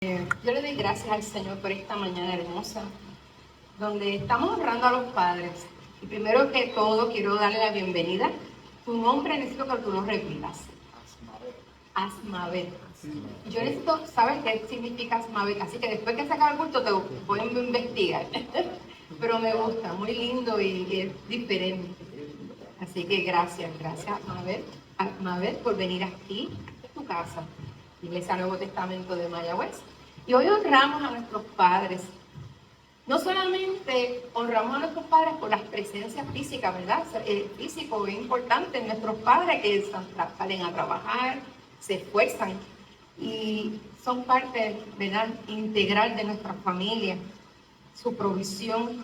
Yo le doy gracias al Señor por esta mañana hermosa, donde estamos honrando a los padres. Y primero que todo, quiero darle la bienvenida. Tu nombre necesito que tú lo repitas. Asmavet. Yo necesito saber qué significa Asmavet, así que después que se acabe el culto te voy a investigar. Pero me gusta, muy lindo y es diferente. Así que gracias Asmavet, por venir aquí, a tu casa, Iglesia Nuevo Testamento de Mayagüez. Y hoy honramos a nuestros padres. No solamente honramos a nuestros padres por las presencias físicas, ¿verdad? El físico es importante, nuestros padres que salen a trabajar, se esfuerzan y son parte, ¿verdad?, integral de nuestra familia, su provisión,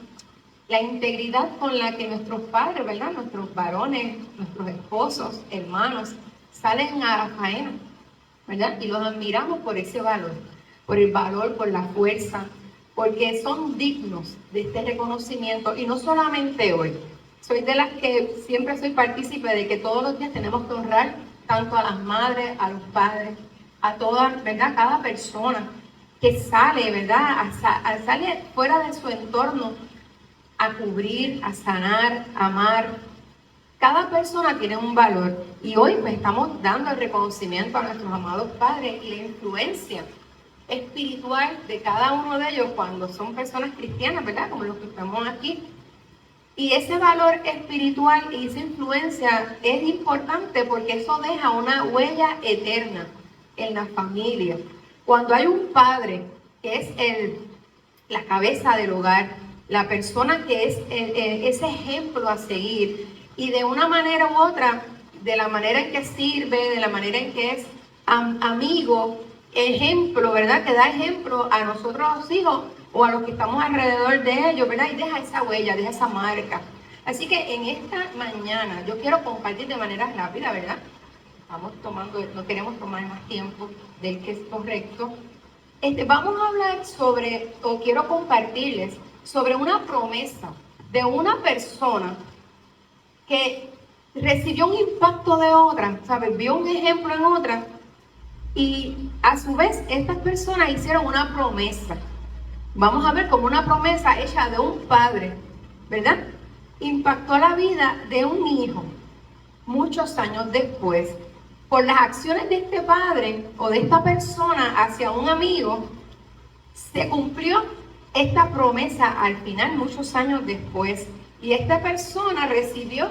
la integridad con la que nuestros padres, ¿verdad?, nuestros varones, nuestros esposos, hermanos, salen a la faena, ¿verdad? Y los admiramos por ese valor, por el valor, por la fuerza, porque son dignos de este reconocimiento. Y no solamente hoy, soy de las que siempre soy partícipe de que todos los días tenemos que honrar tanto a las madres, a los padres, a todas, ¿verdad?, cada persona que sale, ¿verdad?, sale fuera de su entorno a cubrir, a sanar, a amar. Cada persona tiene un valor y hoy pues estamos dando el reconocimiento a nuestros amados padres y la influencia espiritual de cada uno de ellos cuando son personas cristianas, ¿verdad?, como los que estamos aquí. Y ese valor espiritual y esa influencia es importante porque eso deja una huella eterna en la familia. Cuando hay un padre que es la cabeza del hogar, la persona que es ese ejemplo a seguir, y de una manera u otra, de la manera en que sirve, de la manera en que es amigo, ejemplo, ¿verdad?, que da ejemplo a nosotros los hijos o a los que estamos alrededor de ellos, ¿verdad?, y deja esa huella, deja esa marca. Así que en esta mañana yo quiero compartir de manera rápida, ¿verdad? No queremos tomar más tiempo del que es correcto. Vamos a hablar sobre, o quiero compartirles, sobre una promesa de una persona que recibió un impacto de otra, ¿sabes? Vio un ejemplo en otra y a su vez estas personas hicieron una promesa. Vamos a ver como una promesa hecha de un padre, ¿verdad?, impactó la vida de un hijo muchos años después. Por las acciones de este padre o de esta persona hacia un amigo, se cumplió esta promesa al final, muchos años después. Y esta persona recibió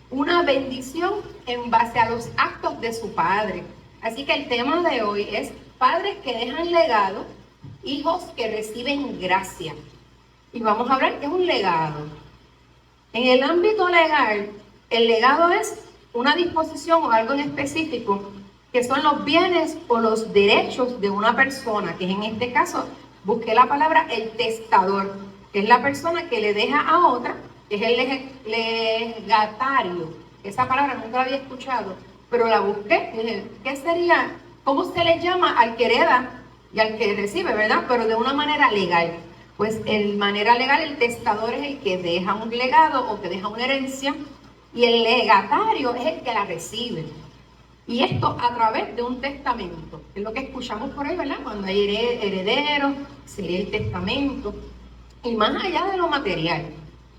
una bendición en base a los actos de su padre. Así que el tema de hoy es padres que dejan legado, hijos que reciben gracia. Y vamos a hablar qué es un legado. En el ámbito legal, el legado es una disposición o algo en específico que son los bienes o los derechos de una persona, que en este caso busqué la palabra el testador, que es la persona que le deja a otra, que es el legatario. Esa palabra nunca la había escuchado, pero la busqué. Dije, ¿qué sería? ¿Cómo se le llama al que hereda y al que recibe, verdad? Pero de una manera legal. Pues en manera legal el testador es el que deja un legado o que deja una herencia y el legatario es el que la recibe. Y esto a través de un testamento, es lo que escuchamos por ahí, ¿verdad? Cuando hay herederos, sería el testamento. Y más allá de lo material,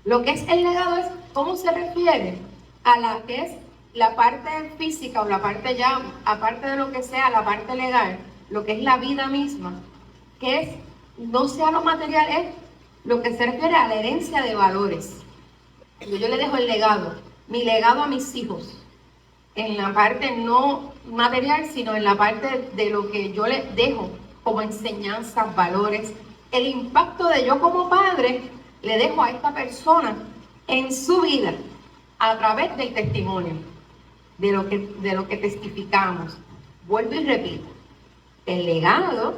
lo que es el legado es cómo se refiere a la que es la parte física o la parte ya, aparte de lo que sea la parte legal, lo que es la vida misma, que es, no sea lo material, es lo que se refiere a la herencia de valores. Yo le dejo el legado, mi legado a mis hijos, en la parte no material, sino en la parte de lo que yo les dejo como enseñanzas, valores, el impacto de yo como padre le dejo a esta persona en su vida a través del testimonio, de lo que testificamos. Vuelvo y repito, el legado,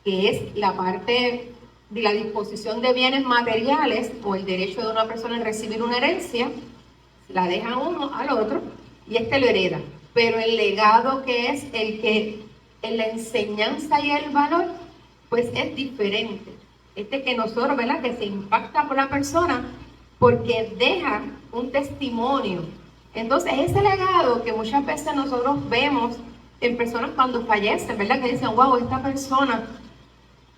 que es la parte de la disposición de bienes materiales o el derecho de una persona en recibir una herencia, la deja uno al otro y este lo hereda. Pero el legado, que es el que en la enseñanza y el valor, pues es diferente. Que nosotros, ¿verdad?, que se impacta por la persona porque deja un testimonio. Entonces ese legado que muchas veces nosotros vemos en personas cuando fallecen, ¿verdad?, que dicen, wow, esta persona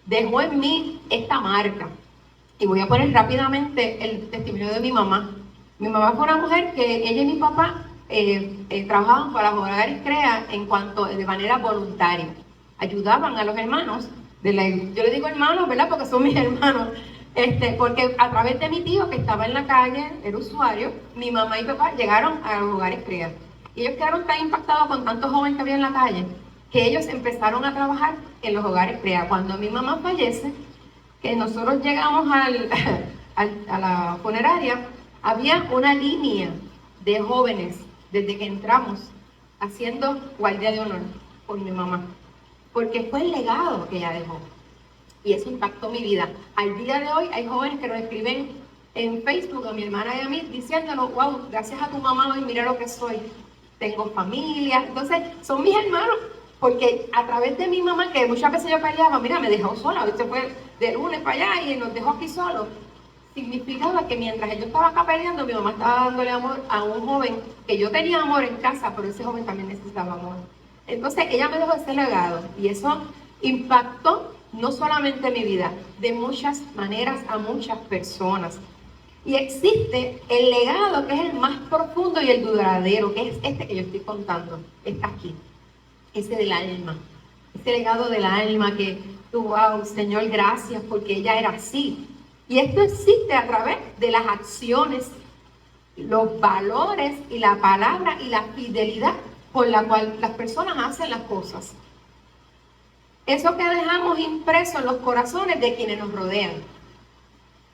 dejó en mí esta marca. Y voy a poner rápidamente el testimonio de mi mamá. Mi mamá fue una mujer que ella y mi papá trabajaban para los hogares CREA de manera voluntaria. Ayudaban a los hermanos, yo le digo hermanos, ¿verdad? Porque son mis hermanos. Porque a través de mi tío que estaba en la calle, era usuario, mi mamá y papá llegaron a los hogares CREA. Y ellos quedaron tan impactados con tantos jóvenes que había en la calle, que ellos empezaron a trabajar en los hogares CREA. Cuando mi mamá fallece, que nosotros llegamos a la funeraria, había una línea de jóvenes desde que entramos haciendo guardia de honor por mi mamá, porque fue el legado que ella dejó y eso impactó mi vida. Al día de hoy hay jóvenes que nos escriben en Facebook a mi hermana y a mí diciéndonos: wow, gracias a tu mamá hoy mira lo que soy, tengo familia. Entonces son mis hermanos, porque a través de mi mamá, que muchas veces yo peleaba, mira, me dejó sola, hoy se fue de lunes para allá y nos dejó aquí solos, significaba que mientras yo estaba acá peleando, mi mamá estaba dándole amor a un joven que yo tenía amor en casa, pero ese joven también necesitaba amor. Entonces ella me dejó ese legado y eso impactó no solamente mi vida, de muchas maneras a muchas personas. Y existe el legado que es el más profundo y el duradero, que es este que yo estoy contando, está aquí, ese del alma, ese legado del alma que tú, wow, Señor, gracias, porque ella era así. Y esto existe a través de las acciones, los valores y la palabra y la fidelidad por la cual las personas hacen las cosas. Eso que dejamos impreso en los corazones de quienes nos rodean.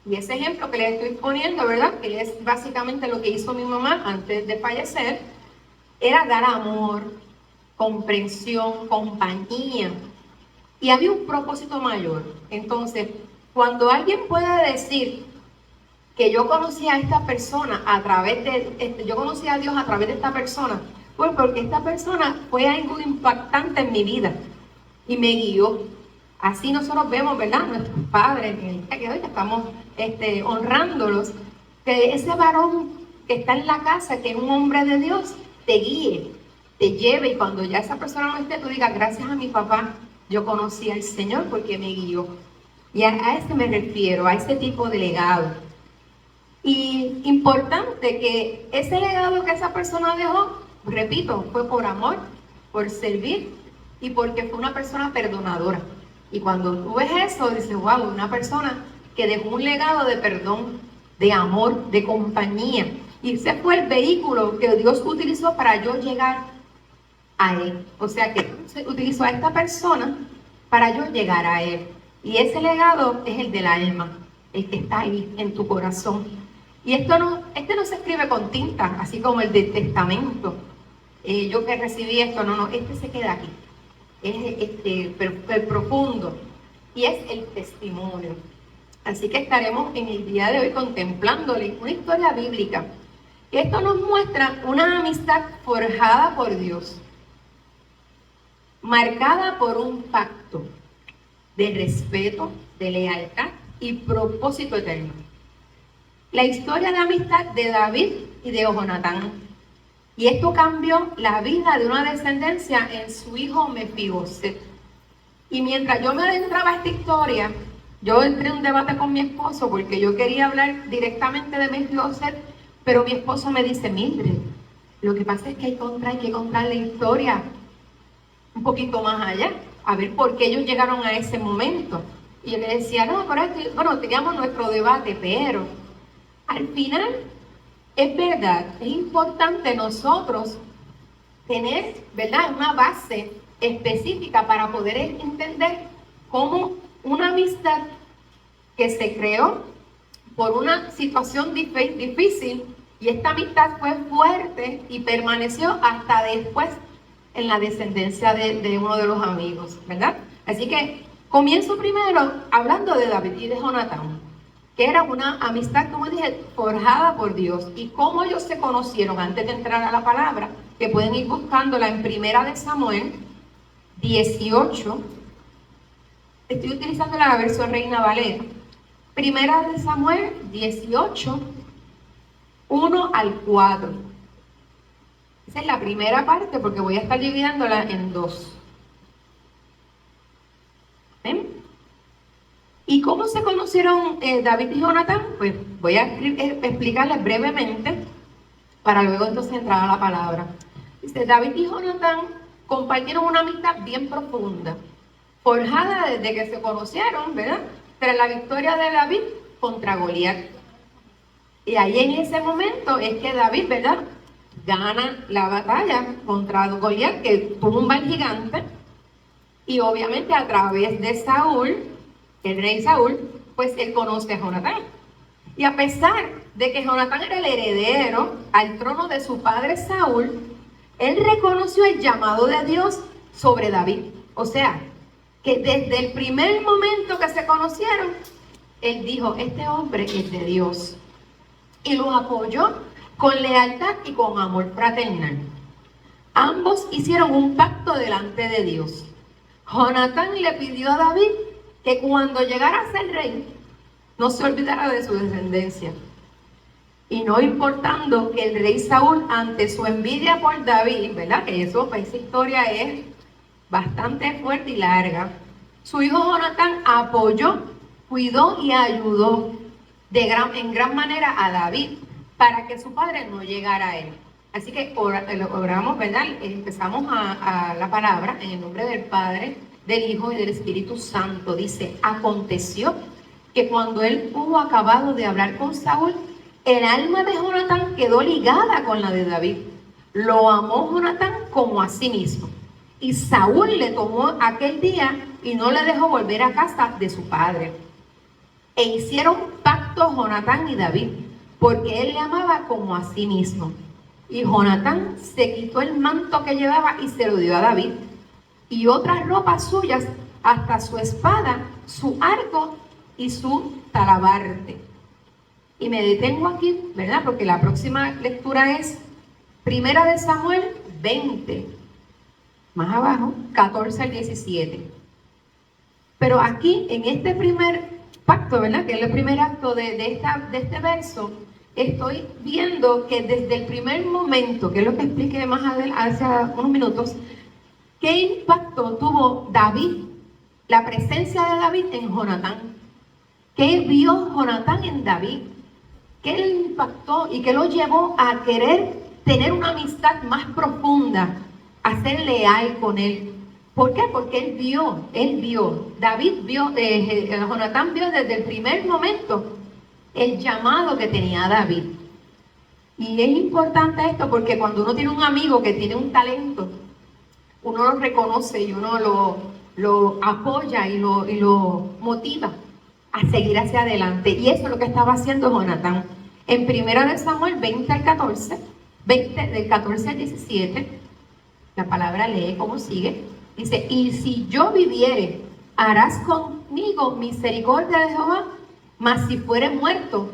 Y ese ejemplo que les estoy poniendo, ¿verdad? Que es básicamente lo que hizo mi mamá antes de fallecer, era dar amor, comprensión, compañía. Y había un propósito mayor. Entonces, cuando alguien puede decir que yo conocí a esta persona a través de, yo conocí a Dios a través de esta persona, pues porque esta persona fue algo impactante en mi vida y me guió. Así nosotros vemos, ¿verdad? Nuestros padres, en el día que hoy estamos honrándolos, que ese varón que está en la casa, que es un hombre de Dios, te guíe, te lleve, y cuando ya esa persona no esté, tú digas: gracias a mi papá, yo conocí al Señor porque me guió. Y a ese me refiero, a ese tipo de legado. Y importante que ese legado que esa persona dejó, repito, fue por amor, por servir y porque fue una persona perdonadora. Y cuando tú ves eso, dices: wow, una persona que dejó un legado de perdón, de amor, de compañía. Y ese fue el vehículo que Dios utilizó para yo llegar a Él. O sea que se utilizó a esta persona para yo llegar a Él. Y ese legado es el del alma, el que está ahí en tu corazón. Y este no se escribe con tinta, así como el del testamento. Yo que recibí esto, no, este se queda aquí. Es el profundo. Y es el testimonio. Así que estaremos en el día de hoy contemplándole una historia bíblica. Y esto nos muestra una amistad forjada por Dios, marcada por un pacto de respeto, de lealtad y propósito eterno. La historia de amistad de David y de Jonatán. Y esto cambió la vida de una descendencia en su hijo Mefiboset. Y mientras yo me adentraba a esta historia, yo entré en un debate con mi esposo porque yo quería hablar directamente de Mefiboset, pero mi esposo me dice: Mildred, lo que pasa es que hay que contar la historia un poquito más allá, a ver por qué ellos llegaron a ese momento. Y yo le decía: no, pero bueno, teníamos nuestro debate, pero al final es verdad, es importante nosotros tener, ¿verdad?, una base específica para poder entender cómo una amistad que se creó por una situación difícil, y esta amistad fue fuerte y permaneció hasta después en la descendencia de uno de los amigos, ¿verdad? Así que comienzo primero hablando de David y de Jonatán, que era una amistad, como dije, forjada por Dios. Y cómo ellos se conocieron, antes de entrar a la palabra, que pueden ir buscándola en Primera de Samuel 18. Estoy utilizando la versión Reina Valera. Primera de Samuel 18, 1 al 4. Esa es la primera parte, porque voy a estar dividiéndola en dos. ¿Ven? ¿Y cómo se conocieron David y Jonatán? Pues voy a explicarles brevemente para luego entonces entrar a la palabra. Dice, David y Jonatán compartieron una amistad bien profunda, forjada desde que se conocieron, ¿verdad? Tras la victoria de David contra Goliat. Y ahí en ese momento es que David, ¿verdad?, gana la batalla contra Goliat, que tumba al gigante, y obviamente a través de Saúl, el rey Saúl, pues él conoce a Jonatán. Y a pesar de que Jonatán era el heredero al trono de su padre Saúl, él reconoció el llamado de Dios sobre David. O sea, que desde el primer momento que se conocieron, él dijo, este hombre es de Dios. Y lo apoyó con lealtad y con amor fraternal. Ambos hicieron un pacto delante de Dios. Jonatán le pidió a David que cuando llegara a ser rey, no se olvidara de su descendencia. Y no importando que el rey Saúl, ante su envidia por David, ¿verdad? Que eso, pues, esa historia es bastante fuerte y larga. Su hijo Jonatán apoyó, cuidó y ayudó en gran manera a David para que su padre no llegara a él. Así que oramos, ¿verdad? Empezamos a la palabra en el nombre del Padre, del Hijo y del Espíritu Santo. Dice, aconteció que cuando él hubo acabado de hablar con Saúl, el alma de Jonatán quedó ligada con la de David. Lo amó Jonatán como a sí mismo. Y Saúl le tomó aquel día y no le dejó volver a casa de su padre. E hicieron pacto Jonatán y David, porque él le amaba como a sí mismo. Y Jonatán se quitó el manto que llevaba y se lo dio a David, y otras ropas suyas, hasta su espada, su arco y su talabarte. Y me detengo aquí, ¿verdad? Porque la próxima lectura es Primera de Samuel 20, más abajo, 14 al 17. Pero aquí, en este primer pacto, ¿verdad?, que es el primer acto de este verso, estoy viendo que desde el primer momento, que es lo que expliqué más adelante, hace unos minutos, ¿qué impacto tuvo David, la presencia de David en Jonatán? ¿Qué vio Jonatán en David? ¿Qué le impactó y qué lo llevó a querer tener una amistad más profunda, a ser leal con él? ¿Por qué? Porque él vio, David vio, Jonatán vio desde el primer momento el llamado que tenía David. Y es importante esto porque cuando uno tiene un amigo que tiene un talento, uno lo reconoce y uno lo apoya y lo motiva a seguir hacia adelante. Y eso es lo que estaba haciendo Jonatán. En 1 Samuel 20 al 14, del 14 al 17, la palabra lee como sigue. Dice, y si yo viviere, harás conmigo misericordia de Jehová, mas si fuere muerto,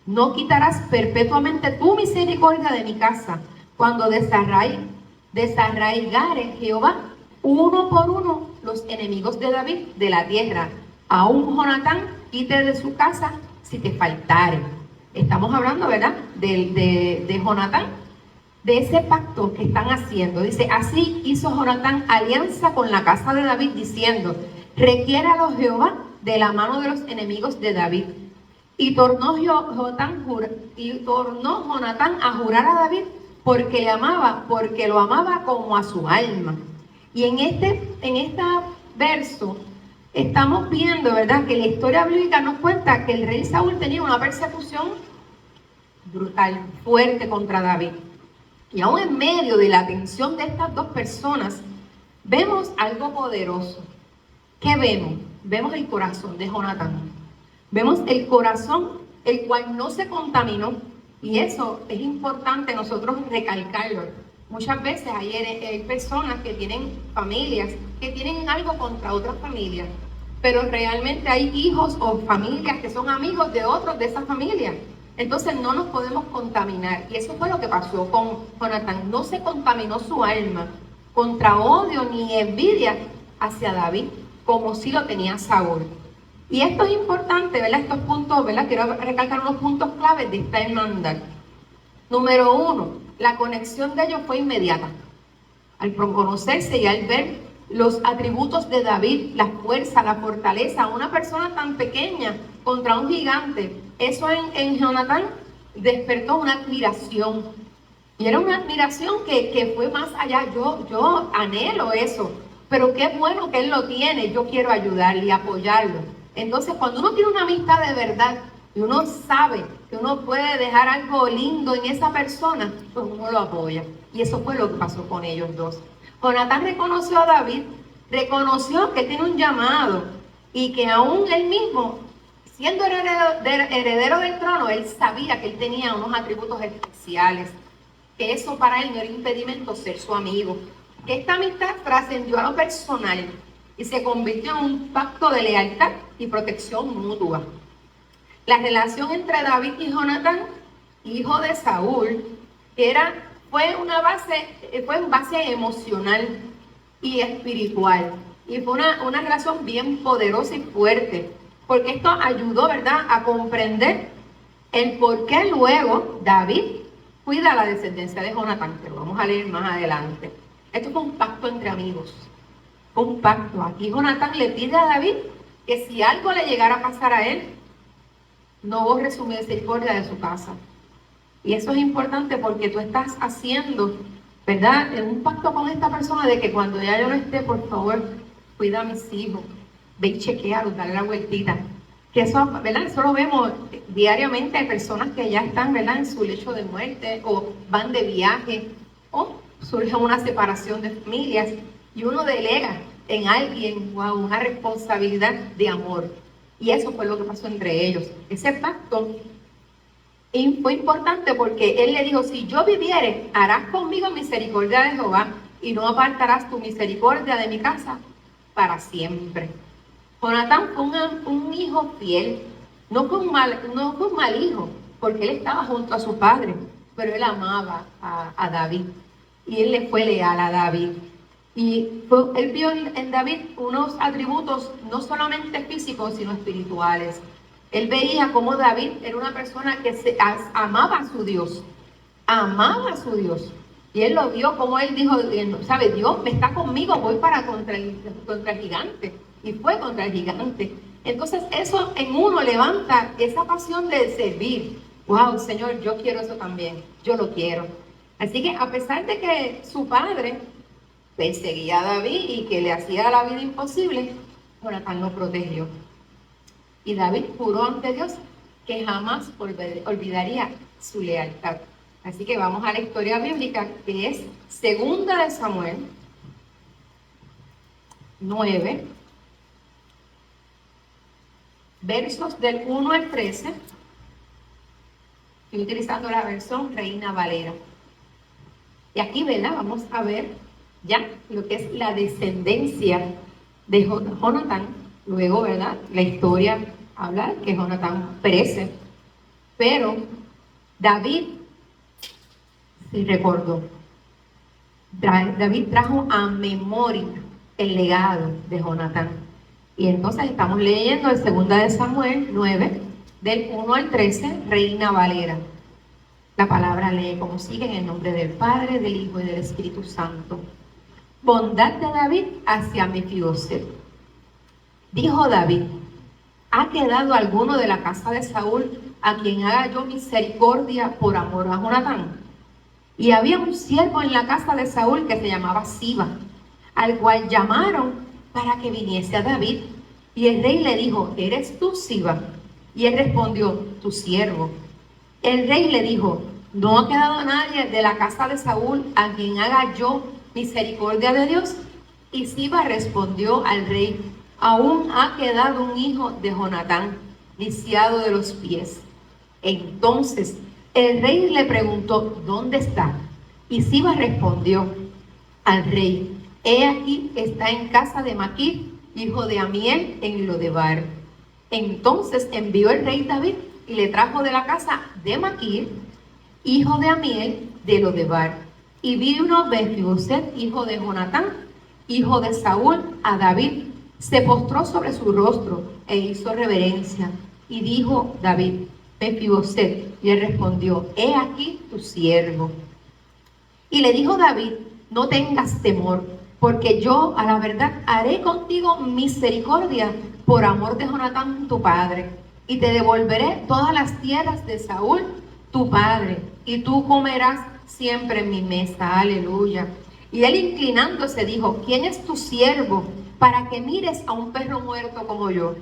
no quitarás perpetuamente tu misericordia de mi casa, cuando desarraigare Jehová uno por uno los enemigos de David de la tierra. Aún Jonatán quite de su casa si te faltare. Estamos hablando, ¿verdad?, de Jonatán, de ese pacto que están haciendo. Dice, así hizo Jonatán alianza con la casa de David, diciendo, requiéralo Jehová de la mano de los enemigos de David. Y tornó Jonatán a jurar a David porque lo amaba como a su alma. Y en este verso estamos viendo, ¿verdad?, que la historia bíblica nos cuenta que el rey Saúl tenía una persecución brutal, fuerte contra David. Y aún en medio de la tensión de estas dos personas, vemos algo poderoso. ¿Qué vemos? Vemos el corazón de Jonatán. Vemos el corazón, el cual no se contaminó. Y eso es importante nosotros recalcarlo. Muchas veces hay personas que tienen familias, que tienen algo contra otras familias. Pero realmente hay hijos o familias que son amigos de otros de esa familia. Entonces no nos podemos contaminar. Y eso fue lo que pasó con Jonatán. No se contaminó su alma contra odio ni envidia hacia David, como sí lo tenía Saúl. Y esto es importante, ¿verdad? Estos puntos, ¿verdad? Quiero recalcar unos puntos claves de esta hermandad. Número 1, la conexión de ellos fue inmediata. Al conocerse y al ver los atributos de David, la fuerza, la fortaleza, una persona tan pequeña contra un gigante. Eso en Jonatán despertó una admiración. Y era una admiración que fue más allá. Yo anhelo eso, pero qué bueno que él lo tiene. Yo quiero ayudarle y apoyarlo. Entonces, cuando uno tiene una amistad de verdad y uno sabe que uno puede dejar algo lindo en esa persona, pues uno lo apoya. Y eso fue lo que pasó con ellos dos. Jonatán reconoció a David, reconoció que tiene un llamado y que aún él mismo, siendo heredero del trono, él sabía que él tenía unos atributos especiales, que eso para él no era impedimento ser su amigo. Esta amistad trascendió a lo personal y se convirtió en un pacto de lealtad y protección mutua. La relación entre David y Jonatán, hijo de Saúl, fue en base emocional y espiritual. Y fue una relación bien poderosa y fuerte, porque esto ayudó, ¿verdad?, a comprender el por qué luego David cuida la descendencia de Jonatán, que lo vamos a leer más adelante. Esto fue un pacto entre amigos, fue un pacto. Aquí Jonatán le pide a David que si algo le llegara a pasar a él, no borre su misericordia de su casa. Y eso es importante porque tú estás haciendo, ¿verdad?, en un pacto con esta persona de que cuando ya yo no esté, por favor, cuida a mis hijos, ve y chequealos, dale la vueltita. Que eso, ¿verdad?, eso lo vemos diariamente. Hay personas que ya están, ¿verdad?, en su lecho de muerte o van de viaje o surge una separación de familias y uno delega en alguien, wow, una responsabilidad de amor. Y eso fue lo que pasó entre ellos. Ese pacto fue importante porque él le dijo: si yo viviere, harás conmigo misericordia de Jehová y no apartarás tu misericordia de mi casa para siempre. Jonatán fue un hijo fiel, no fue un mal hijo, porque él estaba junto a su padre, pero él amaba a David y él le fue leal a David. Y él vio en David unos atributos no solamente físicos, sino espirituales. Él veía cómo David era una persona que amaba a su Dios, amaba a su Dios. Y él lo vio como él dijo, ¿sabe? Dios me está conmigo, voy contra el gigante. Y fue contra el gigante. Entonces eso en uno levanta esa pasión de servir. Wow, Señor, yo quiero eso también, yo lo quiero. Así que a pesar de que su padre perseguía a David y que le hacía la vida imposible, Jonatán lo protegió. Y David juró ante Dios que jamás olvidaría su lealtad. Así que vamos a la historia bíblica, que es 2 de Samuel 9, versos del 1 al 13. Estoy utilizando la versión Reina Valera. Y aquí, ¿verdad?, vamos a ver ya lo que es la descendencia de Jonatán. Luego, ¿verdad?, la historia habla que Jonatán perece, pero David se recordó. David trajo a memoria el legado de Jonatán. Y entonces estamos leyendo el 2 de Samuel 9, del 1 al 13, Reina Valera. La palabra lee como sigue: en el nombre del Padre, del Hijo y del Espíritu Santo. Bondad de David hacia Mefiboset. Dijo David: ¿ha quedado alguno de la casa de Saúl a quien haga yo misericordia por amor a Jonatán? Y había un siervo en la casa de Saúl que se llamaba Siba, al cual llamaron para que viniese a David. Y el rey le dijo: ¿eres tú, Siba? Y él respondió: tu siervo. El rey le dijo: ¿no ha quedado nadie de la casa de Saúl a quien haga yo misericordia de Dios? Y Siba respondió al rey: aún ha quedado un hijo de Jonatán, lisiado de los pies. Entonces el rey le preguntó: ¿dónde está? Y Siba respondió al rey: he aquí, está en casa de Maquir, hijo de Amiel, en Lodebar. Entonces envió el rey David y le trajo de la casa de Maquir, hijo de Amiel, de Lodebar. Y vino Mefiboset, hijo de Jonatán, hijo de Saúl, a David. Se postró sobre su rostro e hizo reverencia. Y dijo David: Mefiboset. Y él respondió: he aquí tu siervo. Y le dijo David: no tengas temor, porque yo a la verdad haré contigo misericordia por amor de Jonatán tu padre, y te devolveré todas las tierras de Saúl tu padre, y tú comerás siempre en mi mesa. Aleluya. Y él inclinándose dijo: ¿quién es tu siervo para que mires a un perro muerto como yo?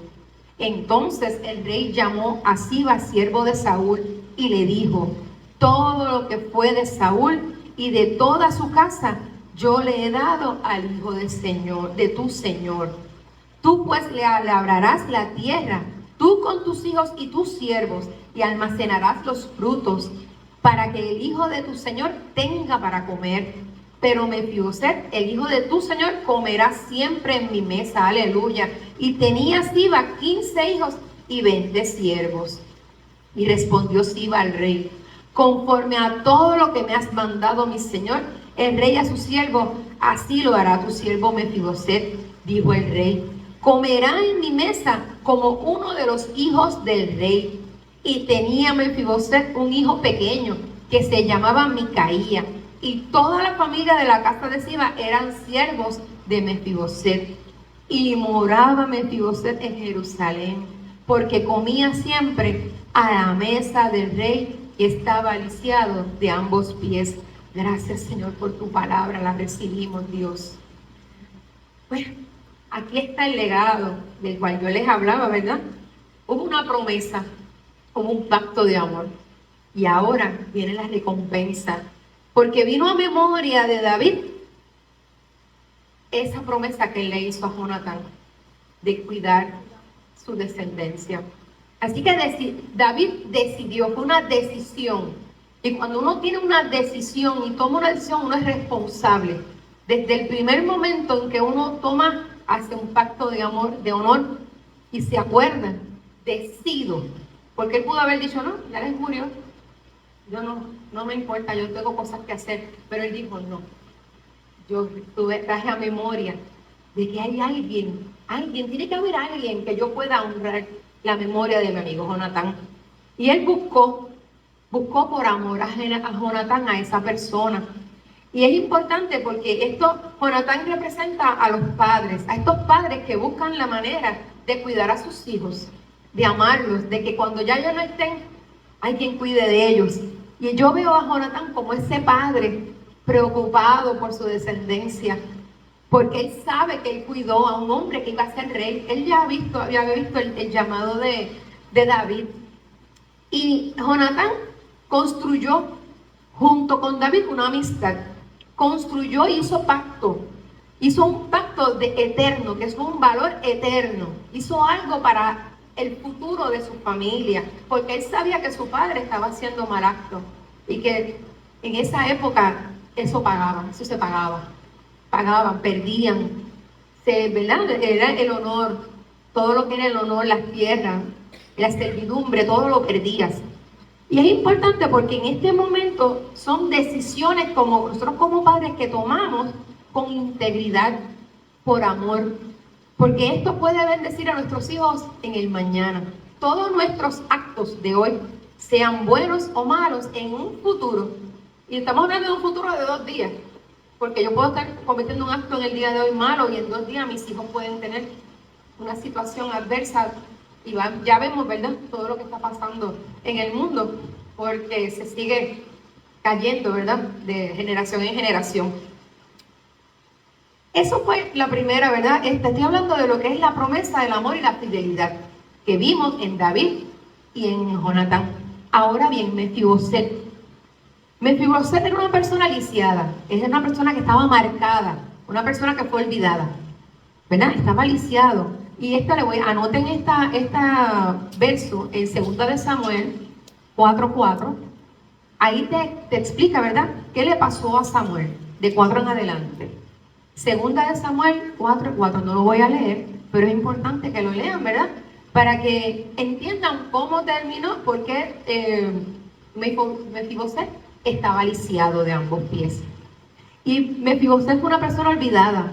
Entonces el rey llamó a Siba, siervo de Saúl, y le dijo: todo lo que fue de Saúl y de toda su casa yo le he dado al hijo del Señor, de tu Señor. Tú pues le labrarás la tierra, tú con tus hijos y tus siervos, y almacenarás los frutos, para que el hijo de tu Señor tenga para comer. Pero Mefiboset, el hijo de tu Señor, comerá siempre en mi mesa. Aleluya. Y tenía Siba 15 hijos y 20 siervos. Y respondió Siba al rey: conforme a todo lo que me has mandado, mi señor, el rey a su siervo, así lo hará tu siervo Mefiboset. Dijo el rey: comerá en mi mesa como uno de los hijos del rey. Y tenía Mefiboset un hijo pequeño que se llamaba Micaía, y toda la familia de la casa de Siba eran siervos de Mefiboset. Y moraba Mefiboset en Jerusalén, porque comía siempre a la mesa del rey y estaba lisiado de ambos pies. Gracias, Señor, por tu palabra, la recibimos, Dios. Pues aquí está el legado del cual yo les hablaba, ¿verdad? Hubo una promesa, hubo un pacto de amor, y ahora viene la recompensa, porque vino a memoria de David esa promesa que él le hizo a Jonatán de cuidar su descendencia. Así que David decidió, fue una decisión. Y cuando uno tiene una decisión y toma una decisión, uno es responsable. Desde el primer momento en que uno toma, hace un pacto de amor, de honor, y se acuerda, decido. Porque él pudo haber dicho: no, ya les murió, yo no me importa, yo tengo cosas que hacer. Pero él dijo: no, yo traje a memoria de que hay alguien, tiene que haber alguien que yo pueda honrar la memoria de mi amigo Jonatán. Y él buscó por amor a Jonatán, a esa persona. Y es importante porque Jonatán representa a los padres, a estos padres que buscan la manera de cuidar a sus hijos, de amarlos, de que cuando ya ellos no estén, hay quien cuide de ellos. Y yo veo a Jonatán como ese padre preocupado por su descendencia, porque él sabe que él cuidó a un hombre que iba a ser rey. Él ya había visto el llamado de David. Y Jonatán construyó junto con David una amistad. Construyó y hizo pacto. Hizo un pacto eterno, que es un valor eterno. Hizo algo para el futuro de su familia, porque él sabía que su padre estaba haciendo mal acto y que en esa época eso se pagaba. Pagaban, perdían, ¿verdad? Era el honor, todo lo que era el honor, las tierras, la servidumbre, todo lo perdías. Y es importante porque en este momento son decisiones como nosotros como padres que tomamos con integridad, por amor, porque esto puede bendecir a nuestros hijos en el mañana. Todos nuestros actos de hoy, sean buenos o malos, en un futuro, y estamos hablando de un futuro de 2 días, porque yo puedo estar cometiendo un acto en el día de hoy malo y en 2 días mis hijos pueden tener una situación adversa. Y ya vemos, ¿verdad?, todo lo que está pasando en el mundo, porque se sigue cayendo, ¿verdad?, de generación en generación. Eso fue la primera, ¿verdad? Estoy hablando de lo que es la promesa del amor y la fidelidad que vimos en David y en Jonatán. Ahora bien, Mefiboset. Mefiboset era una persona lisiada, es una persona que estaba marcada, una persona que fue olvidada, ¿verdad? Estaba lisiado. Y anoten esta verso en 2 de Samuel 4:4. Ahí te explica, ¿verdad?, qué le pasó a Samuel, de 4 en adelante. 2 de Samuel 4:4, no lo voy a leer, pero es importante que lo lean, ¿verdad?, para que entiendan cómo terminó, porque Mefiboset estaba lisiado de ambos pies. Y Mefiboset fue una persona olvidada.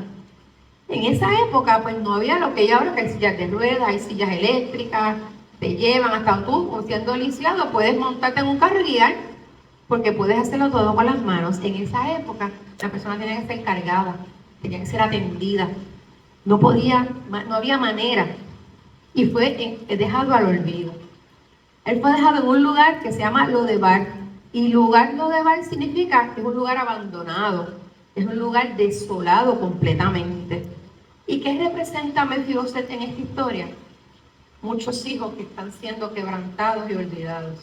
En esa época, pues no había lo que hay ahora, que hay sillas de ruedas, hay sillas eléctricas, te llevan hasta tú, siendo lisiado, puedes montarte en un carro y guiar, porque puedes hacerlo todo con las manos. En esa época, la persona tenía que ser cargada. tenía que ser atendida. No había manera. Y fue dejado al olvido. Él fue dejado en un lugar que se llama Lodebar. Y lugar Lodebar significa que es un lugar abandonado. Es un lugar desolado completamente. ¿Y qué representa Mefiboset en esta historia? Muchos hijos que están siendo quebrantados y olvidados.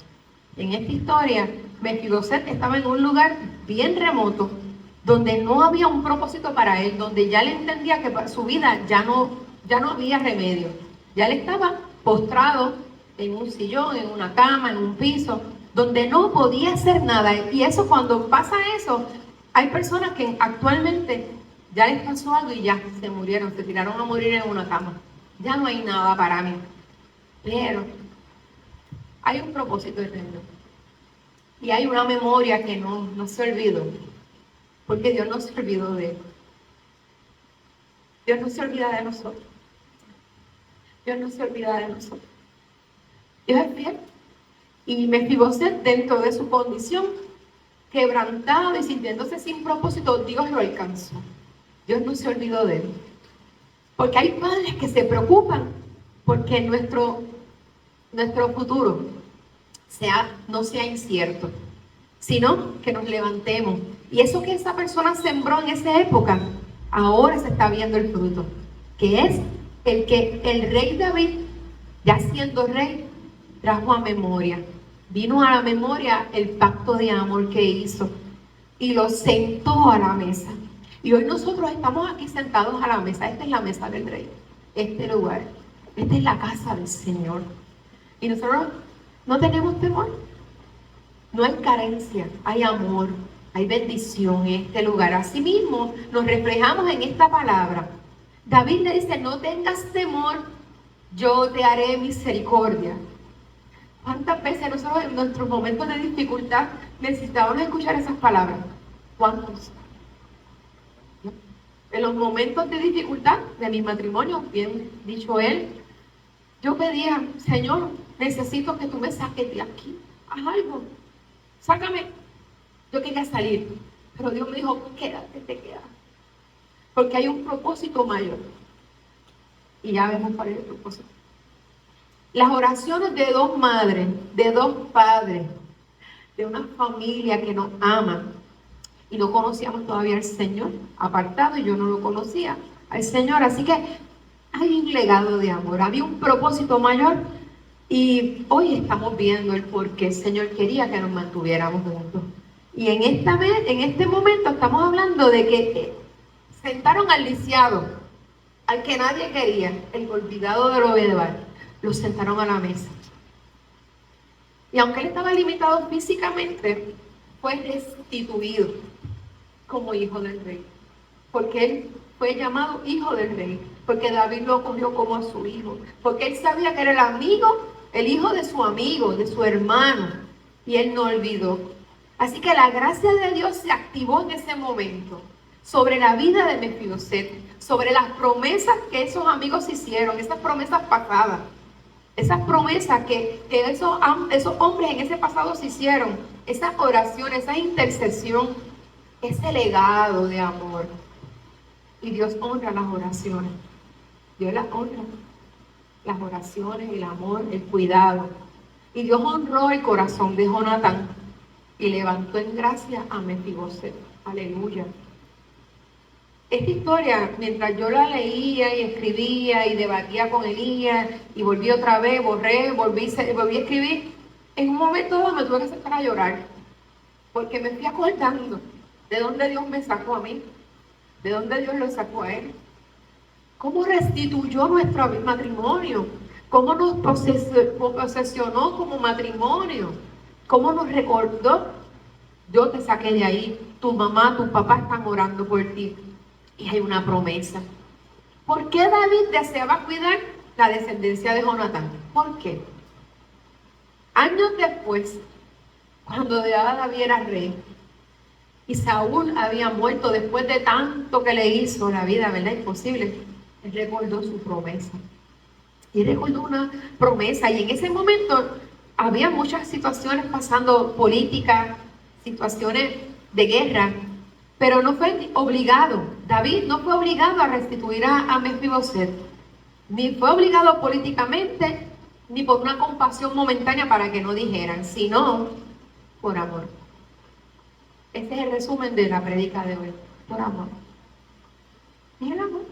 En esta historia, Mefiboset estaba en un lugar bien remoto, donde no había un propósito para él, donde ya le entendía que para su vida ya no había remedio. Ya él estaba postrado en un sillón, en una cama, en un piso, donde no podía hacer nada. Y eso, cuando pasa eso, hay personas que actualmente ya les pasó algo y ya se murieron, se tiraron a morir en una cama. Ya no hay nada para mí. Pero hay un propósito eterno. Y hay una memoria que no se olvidó. Porque Dios no se olvidó de él. Dios no se olvida de nosotros. Dios no se olvida de nosotros. Dios es fiel. Y Mefiboset, dentro de su condición, quebrantado y sintiéndose sin propósito, Dios lo alcanzó. Dios no se olvidó de él. Porque hay padres que se preocupan porque nuestro futuro no sea incierto, sino que nos levantemos. Y eso que esa persona sembró en esa época, ahora se está viendo el fruto, que es el que el rey David, ya siendo rey, trajo a memoria. Vino a la memoria el pacto de amor que hizo y lo sentó a la mesa. Y hoy nosotros estamos aquí sentados a la mesa. Esta es la mesa del rey, este lugar, esta es la casa del Señor. Y nosotros no tenemos temor. No hay carencia, hay amor, hay bendición en este lugar. Asimismo, nos reflejamos en esta palabra. David le dice, no tengas temor, yo te haré misericordia. ¿Cuántas veces nosotros en nuestros momentos de dificultad necesitábamos escuchar esas palabras? ¿Cuántos? En los momentos de dificultad de mi matrimonio, bien dicho él, yo pedía, Señor, necesito que tú me saques de aquí. Haz algo. Sácame. Yo quería salir, pero Dios me dijo, quédate, te quedas. Porque hay un propósito mayor. Y ya vemos cuál es el propósito. Las oraciones de dos madres, de dos padres, de una familia que nos ama, y no conocíamos todavía al Señor, apartado, y yo no lo conocía al Señor. Así que hay un legado de amor, había un propósito mayor. Y hoy estamos viendo el por qué el Señor quería que nos mantuviéramos juntos. Y en este momento estamos hablando de que sentaron al lisiado, al que nadie quería, el olvidado de Lodebar, lo sentaron a la mesa. Y aunque él estaba limitado físicamente, fue restituido como hijo del rey. Porque él fue llamado hijo del rey. Porque David lo acogió como a su hijo. Porque él sabía que era el amigo, el hijo de su amigo, de su hermano. Y él no olvidó. Así que la gracia de Dios se activó en ese momento sobre la vida de Mefiboset, sobre las promesas que esos amigos hicieron, esas promesas pasadas, esas promesas que esos hombres en ese pasado se hicieron, esas oraciones, esa intercesión, ese legado de amor. Y Dios honra las oraciones. Dios las honra. Las oraciones, el amor, el cuidado. Y Dios honró el corazón de Jonatán y levantó en gracia a Mefiboset. Aleluya. Esta historia, mientras yo la leía y escribía y debatía con Elías y volví otra vez, volví a escribir, en un momento dado me tuve que sentar a llorar, porque me fui acordando de dónde Dios me sacó a mí, de dónde Dios lo sacó a él, cómo restituyó nuestro matrimonio, cómo nos posesionó como matrimonio, cómo nos recordó, yo te saqué de ahí, tu mamá, tu papá están orando por ti. Y hay una promesa. ¿Por qué David deseaba cuidar la descendencia de Jonatán? ¿Por qué? Años después, cuando David era rey y Saúl había muerto después de tanto que le hizo la vida, ¿verdad? Imposible. Él recordó su promesa. Y recordó una promesa. Y en ese momento había muchas situaciones pasando políticas, situaciones de guerra. Pero no fue obligado. David no fue obligado a restituir a Mefiboset. Ni fue obligado políticamente, ni por una compasión momentánea para que no dijeran, sino por amor. Este es el resumen de la prédica de hoy. Por amor. Es el amor.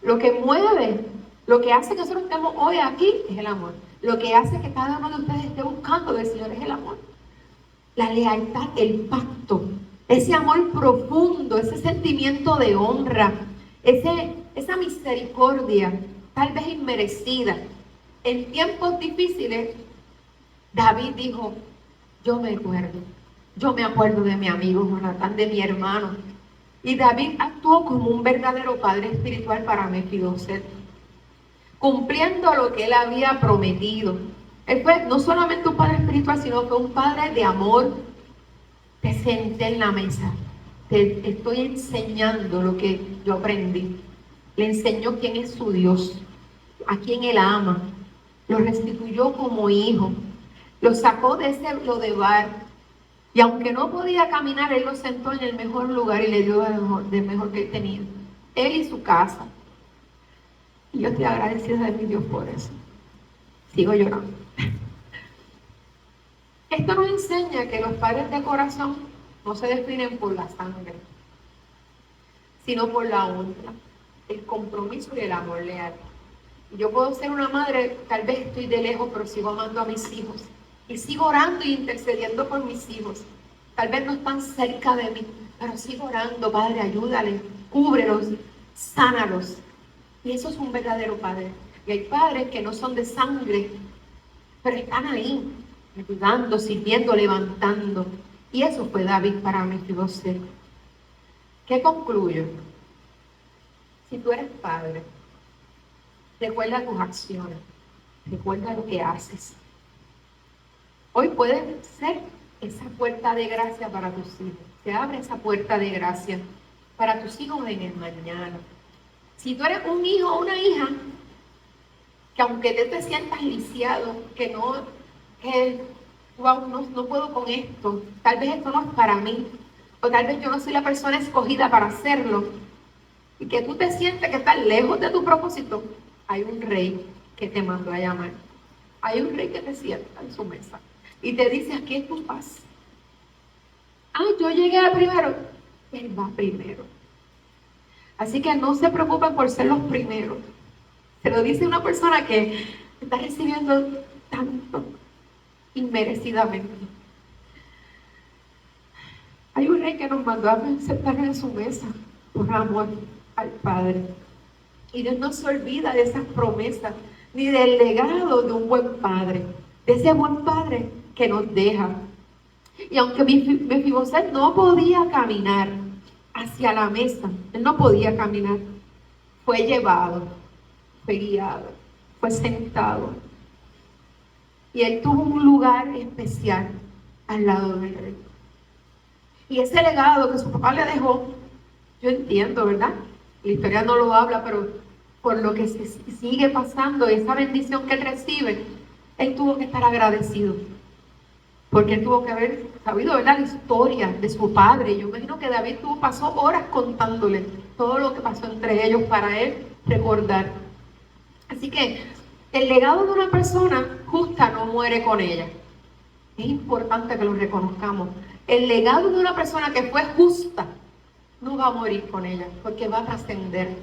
Lo que mueve, lo que hace que nosotros estemos hoy aquí es el amor. Lo que hace que cada uno de ustedes esté buscando del Señor es el amor. La lealtad, el pacto, ese amor profundo, ese sentimiento de honra, esa misericordia, tal vez inmerecida. En tiempos difíciles, David dijo, yo me acuerdo de mi amigo Jonatán, de mi hermano. Y David actuó como un verdadero padre espiritual para Mefiboset, cumpliendo lo que él había prometido. Él fue no solamente un padre espiritual, sino que un padre de amor. Te senté en la mesa, te estoy enseñando lo que yo aprendí. Le enseñó quién es su Dios, a quién él ama. Lo restituyó como hijo, lo sacó de ese lodebar. Y aunque no podía caminar, él lo sentó en el mejor lugar y le dio del mejor que él tenía. Él y su casa. Y yo estoy agradecida de mi Dios por eso. Sigo llorando. Esto nos enseña que los padres de corazón no se definen por la sangre, sino por la honra, el compromiso y el amor leal. Yo puedo ser una madre, tal vez estoy de lejos, pero sigo amando a mis hijos. Y sigo orando y intercediendo por mis hijos. Tal vez no están cerca de mí, pero sigo orando, Padre, ayúdales, cúbrelos, sánalos. Y eso es un verdadero padre. Y hay padres que no son de sangre, pero están ahí, ayudando, sirviendo, levantando. Y eso fue David para Mefiboset. ¿Qué concluyo? Si tú eres padre, recuerda tus acciones, recuerda lo que haces. Hoy puede ser esa puerta de gracia para tus hijos. Se abre esa puerta de gracia para tus hijos en el mañana. Si tú eres un hijo o una hija, que aunque te sientas lisiado, que wow, no puedo con esto, tal vez esto no es para mí, o tal vez yo no soy la persona escogida para hacerlo, y que tú te sientes que estás lejos de tu propósito, hay un rey que te mandó a llamar. Hay un rey que te sienta en su mesa y te dice, aquí es tu paz. Yo llegué a primero. Él va primero. Así que no se preocupen por ser los primeros. Se lo dice una persona que está recibiendo tanto inmerecidamente. Hay un rey que nos mandó a sentarnos en su mesa por amor al Padre. Y Dios no se olvida de esas promesas, ni del legado de un buen padre, de ese buen padre que nos deja. Y aunque Mefiboset no podía caminar hacia la mesa, él no podía caminar, fue llevado, fue guiado, fue sentado. Y él tuvo un lugar especial al lado del rey. Y ese legado que su papá le dejó, yo entiendo, ¿verdad? La historia no lo habla, pero por lo que se sigue pasando, esa bendición que él recibe, él tuvo que estar agradecido. Porque él tuvo que haber sabido, ¿verdad?, la historia de su padre. Yo imagino que David pasó horas contándole todo lo que pasó entre ellos para él recordar. Así que el legado de una persona justa no muere con ella. Es importante que lo reconozcamos. El legado de una persona que fue justa no va a morir con ella, porque va a trascender.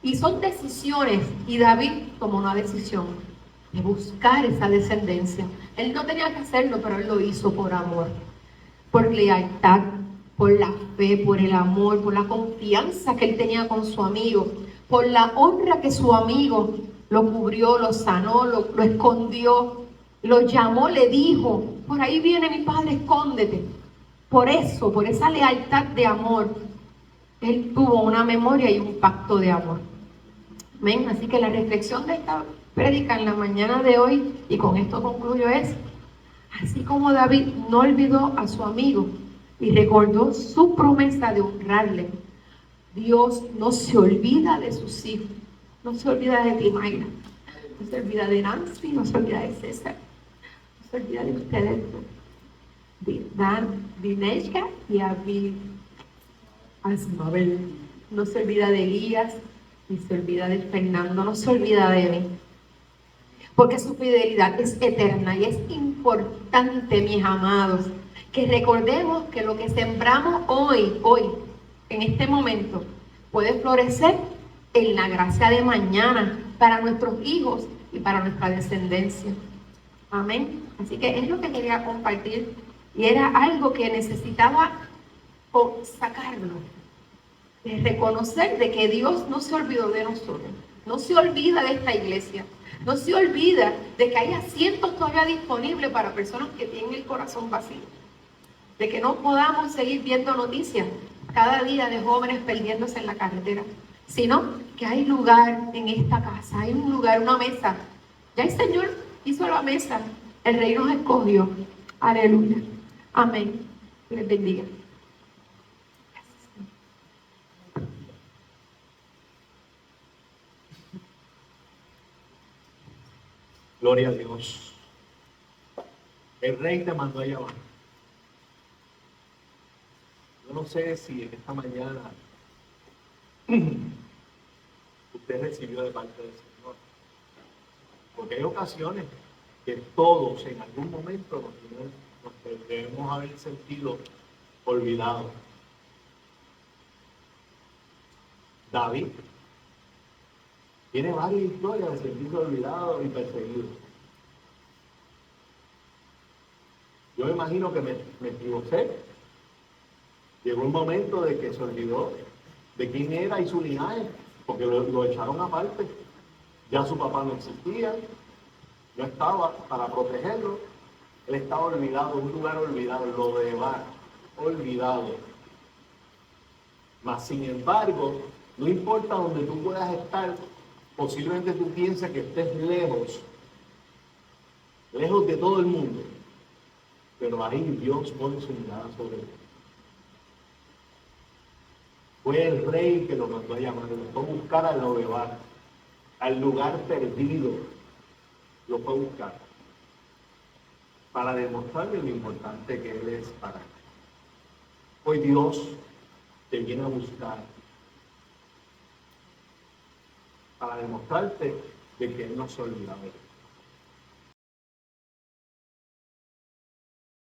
Y son decisiones, y David tomó una decisión de buscar esa descendencia. Él no tenía que hacerlo, pero él lo hizo por amor, por lealtad, por la fe, por el amor, por la confianza que él tenía con su amigo, por la honra que su amigo lo cubrió, lo sanó, lo escondió, lo llamó, le dijo, por ahí viene mi padre, escóndete. Por eso, por esa lealtad de amor, él tuvo una memoria y un pacto de amor. Amén. Así que la reflexión de esta prédica en la mañana de hoy, y con esto concluyo, es: así como David no olvidó a su amigo y recordó su promesa de honrarle, Dios no se olvida de sus hijos. No se olvida de ti, Mayra. No se olvida de Nancy, no se olvida de César. No se olvida de ustedes, de Dineshka y Aviv. Asmabel, no se olvida de Elías, ni se olvida de Fernando, no se olvida de mí. Porque su fidelidad es eterna y es importante, mis amados, que recordemos que lo que sembramos hoy, en este momento, puede florecer en la gracia de mañana para nuestros hijos y para nuestra descendencia. Amén. Así que es lo que quería compartir y era algo que necesitaba sacarlo, de reconocer de que Dios no se olvidó de nosotros, no se olvida de esta iglesia, no se olvida de que hay asientos todavía disponibles para personas que tienen el corazón vacío, de que no podamos seguir viendo noticias cada día de jóvenes perdiéndose en la carretera, sino que hay lugar en esta casa, hay un lugar, una mesa. Ya el Señor hizo la mesa, el Rey nos escogió. Aleluya. Amén. Les bendiga. Gloria a Dios. El Rey te mandó a llamar. Yo no sé si en esta mañana usted recibió de parte del Señor. Porque hay ocasiones que todos en algún momento nos debemos haber sentido olvidados. David tiene varias historias de sentirse olvidado y perseguido. Yo me imagino que me equivoqué. Llegó un momento de que se olvidó de quién era y su linaje, porque lo echaron aparte. Ya su papá no existía, no estaba para protegerlo. Él estaba olvidado, un lugar olvidado, lo de Bar, olvidado. Mas sin embargo, no importa donde tú puedas estar, posiblemente tú pienses que estés lejos de todo el mundo, pero ahí Dios pone su mirada sobre él. Fue el Rey que lo mandó a llamar, lo fue a buscar a Lodebar, al lugar perdido, lo fue a buscar, para demostrarle lo importante que Él es para él. Hoy Dios te viene a buscar para demostrarte de que Él no se olvida de ti.